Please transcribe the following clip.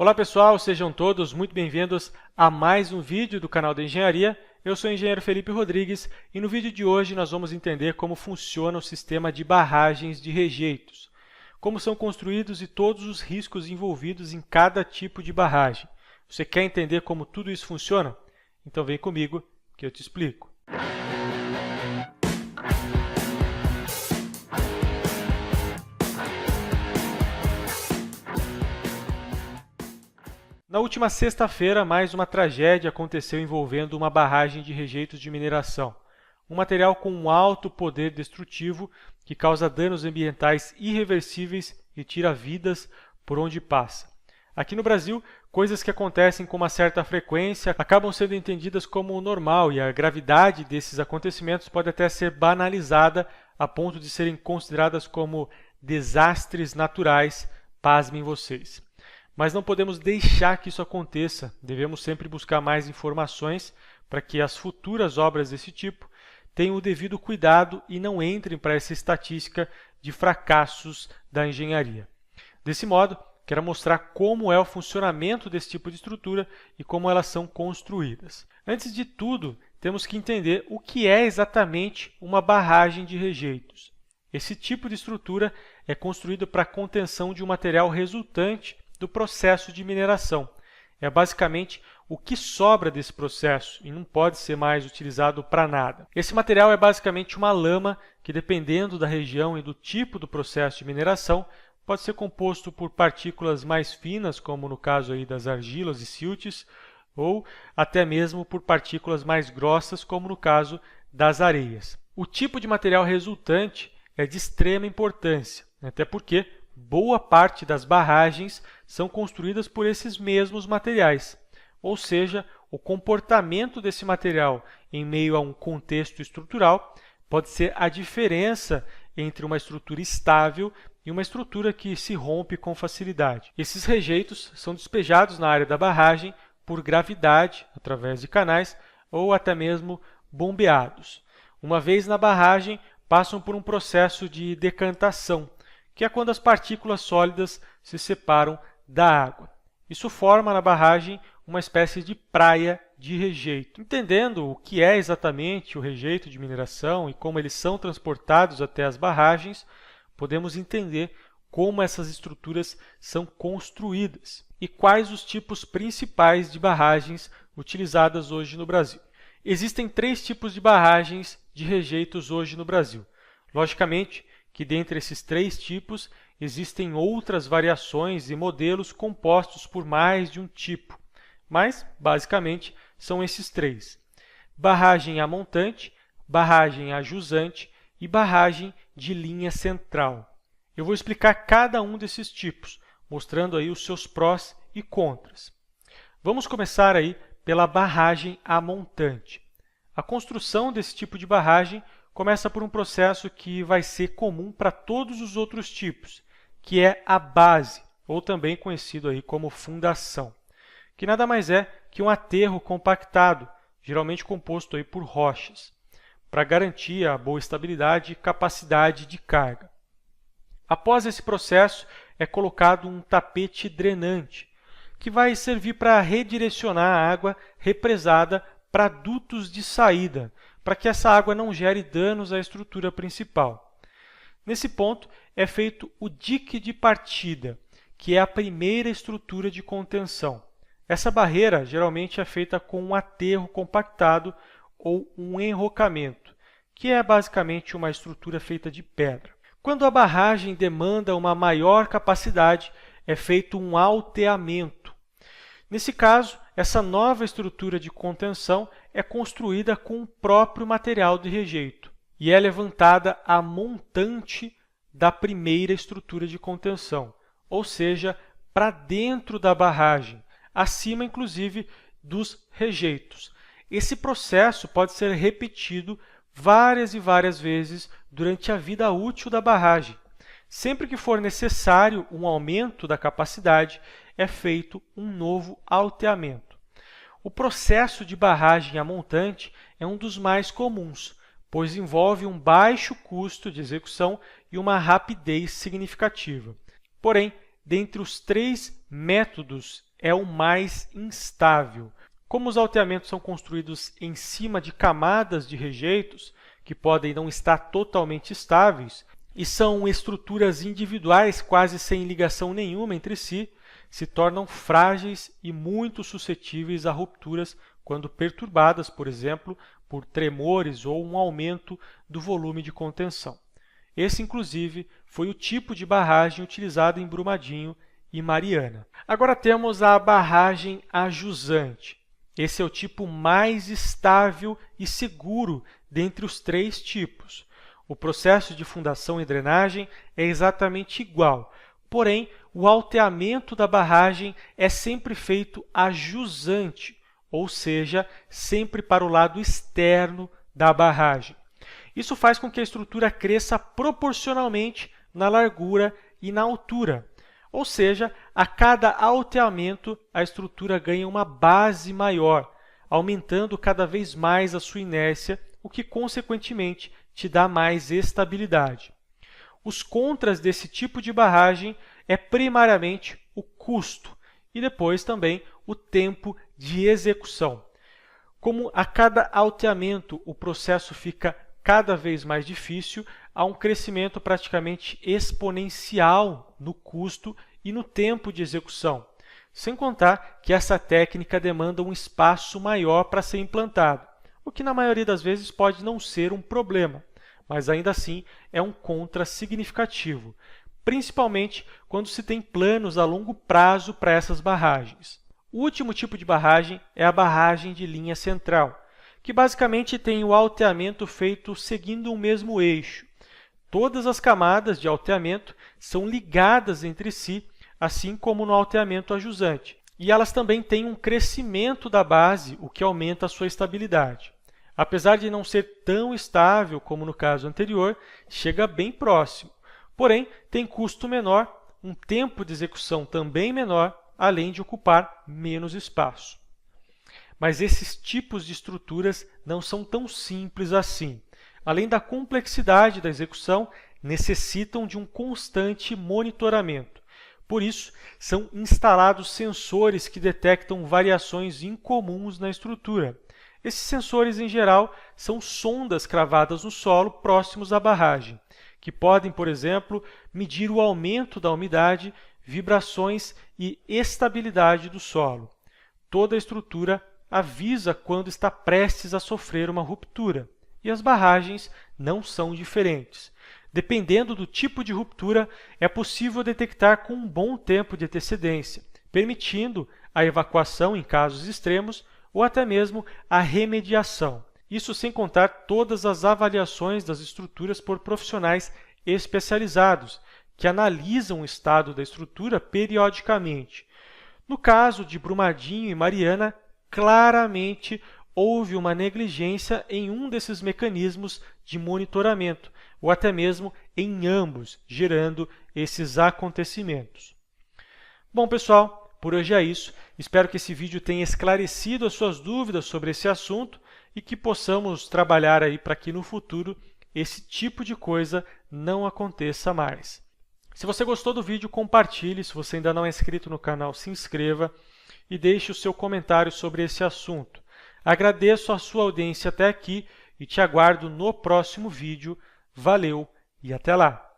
Olá pessoal, sejam todos muito bem-vindos a mais um vídeo do canal da Engenharia. Eu sou o engenheiro Felipe Rodrigues e no vídeo de hoje nós vamos entender como funciona o sistema de barragens de rejeitos, como são construídos e todos os riscos envolvidos em cada tipo de barragem. Você quer entender como tudo isso funciona? Então vem comigo que eu te explico. Na última sexta-feira, mais uma tragédia aconteceu envolvendo uma barragem de rejeitos de mineração, um material com um alto poder destrutivo que causa danos ambientais irreversíveis e tira vidas por onde passa. Aqui no Brasil, coisas que acontecem com uma certa frequência acabam sendo entendidas como normal e a gravidade desses acontecimentos pode até ser banalizada a ponto de serem consideradas como desastres naturais, pasmem vocês. Mas não podemos deixar que isso aconteça, devemos sempre buscar mais informações para que as futuras obras desse tipo tenham o devido cuidado e não entrem para essa estatística de fracassos da engenharia. Desse modo, quero mostrar como é o funcionamento desse tipo de estrutura e como elas são construídas. Antes de tudo, temos que entender o que é exatamente uma barragem de rejeitos. Esse tipo de estrutura é construído para a contenção de um material resultante do processo de mineração. É basicamente o que sobra desse processo e não pode ser mais utilizado para nada. Esse material é basicamente uma lama que, dependendo da região e do tipo do processo de mineração, pode ser composto por partículas mais finas, como no caso aí das argilas e siltes, ou até mesmo por partículas mais grossas, como no caso das areias. O tipo de material resultante é de extrema importância, até porque boa parte das barragens são construídas por esses mesmos materiais, ou seja, o comportamento desse material em meio a um contexto estrutural pode ser a diferença entre uma estrutura estável e uma estrutura que se rompe com facilidade. Esses rejeitos são despejados na área da barragem por gravidade, através de canais, ou até mesmo bombeados. Uma vez na barragem, passam por um processo de decantação, que é quando as partículas sólidas se separam da água. Isso forma na barragem uma espécie de praia de rejeito. Entendendo o que é exatamente o rejeito de mineração e como eles são transportados até as barragens, podemos entender como essas estruturas são construídas e quais os tipos principais de barragens utilizadas hoje no Brasil. Existem 3 tipos de barragens de rejeitos hoje no Brasil. Logicamente, que dentre esses 3 tipos existem outras variações e modelos compostos por mais de um tipo, mas basicamente são esses 3: barragem a montante, barragem a jusante e barragem de linha central. Eu vou explicar cada um desses tipos, mostrando aí os seus prós e contras. Vamos começar aí pela barragem a montante. A construção desse tipo de barragem começa por um processo que vai ser comum para todos os outros tipos, que é a base, ou também conhecido aí como fundação, que nada mais é que um aterro compactado, geralmente composto aí por rochas, para garantir a boa estabilidade e capacidade de carga. Após esse processo, é colocado um tapete drenante, que vai servir para redirecionar a água represada para dutos de saída, para que essa água não gere danos à estrutura principal. Nesse ponto, é feito o dique de partida, que é a primeira estrutura de contenção. Essa barreira geralmente é feita com um aterro compactado ou um enrocamento, que é basicamente uma estrutura feita de pedra. Quando a barragem demanda uma maior capacidade, é feito um alteamento. Nesse caso, essa nova estrutura de contenção é construída com o próprio material de rejeito e é levantada a montante da primeira estrutura de contenção, ou seja, para dentro da barragem, acima inclusive dos rejeitos. Esse processo pode ser repetido várias e várias vezes durante a vida útil da barragem. Sempre que for necessário um aumento da capacidade, é feito um novo alteamento. O processo de barragem a montante é um dos mais comuns, pois envolve um baixo custo de execução e uma rapidez significativa. Porém, dentre os 3 métodos é o mais instável. Como os alteamentos são construídos em cima de camadas de rejeitos, que podem não estar totalmente estáveis, e são estruturas individuais quase sem ligação nenhuma entre si, se tornam frágeis e muito suscetíveis a rupturas quando perturbadas, por exemplo, por tremores ou um aumento do volume de contenção. Esse, inclusive, foi o tipo de barragem utilizado em Brumadinho e Mariana. Agora temos a barragem ajusante. Esse é o tipo mais estável e seguro dentre os 3 tipos. O processo de fundação e drenagem é exatamente igual, porém, o alteamento da barragem é sempre feito a jusante, ou seja, sempre para o lado externo da barragem. Isso faz com que a estrutura cresça proporcionalmente na largura e na altura. Ou seja, a cada alteamento, a estrutura ganha uma base maior, aumentando cada vez mais a sua inércia, o que, consequentemente, te dá mais estabilidade. Os contras desse tipo de barragem é primariamente o custo e depois também o tempo de execução. Como a cada alteamento o processo fica cada vez mais difícil, há um crescimento praticamente exponencial no custo e no tempo de execução, sem contar que essa técnica demanda um espaço maior para ser implantado, o que na maioria das vezes pode não ser um problema, mas ainda assim é um contra significativo, principalmente quando se tem planos a longo prazo para essas barragens. O último tipo de barragem é a barragem de linha central, que basicamente tem o alteamento feito seguindo o mesmo eixo. Todas as camadas de alteamento são ligadas entre si, assim como no alteamento ajusante, e elas também têm um crescimento da base, o que aumenta a sua estabilidade. Apesar de não ser tão estável como no caso anterior, chega bem próximo. Porém, tem custo menor, um tempo de execução também menor, além de ocupar menos espaço. Mas esses tipos de estruturas não são tão simples assim. Além da complexidade da execução, necessitam de um constante monitoramento. Por isso, são instalados sensores que detectam variações incomuns na estrutura. Esses sensores, em geral, são sondas cravadas no solo próximos à barragem, que podem, por exemplo, medir o aumento da umidade, vibrações e estabilidade do solo. Toda a estrutura avisa quando está prestes a sofrer uma ruptura, e as barragens não são diferentes. Dependendo do tipo de ruptura, é possível detectar com um bom tempo de antecedência, permitindo a evacuação em casos extremos ou até mesmo a remediação. Isso sem contar todas as avaliações das estruturas por profissionais especializados, que analisam o estado da estrutura periodicamente. No caso de Brumadinho e Mariana, claramente houve uma negligência em um desses mecanismos de monitoramento, ou até mesmo em ambos, gerando esses acontecimentos. Bom, pessoal, por hoje é isso. Espero que esse vídeo tenha esclarecido as suas dúvidas sobre esse assunto e que possamos trabalhar aí para que no futuro esse tipo de coisa não aconteça mais. Se você gostou do vídeo, compartilhe. Se você ainda não é inscrito no canal, se inscreva e deixe o seu comentário sobre esse assunto. Agradeço a sua audiência até aqui e te aguardo no próximo vídeo. Valeu e até lá!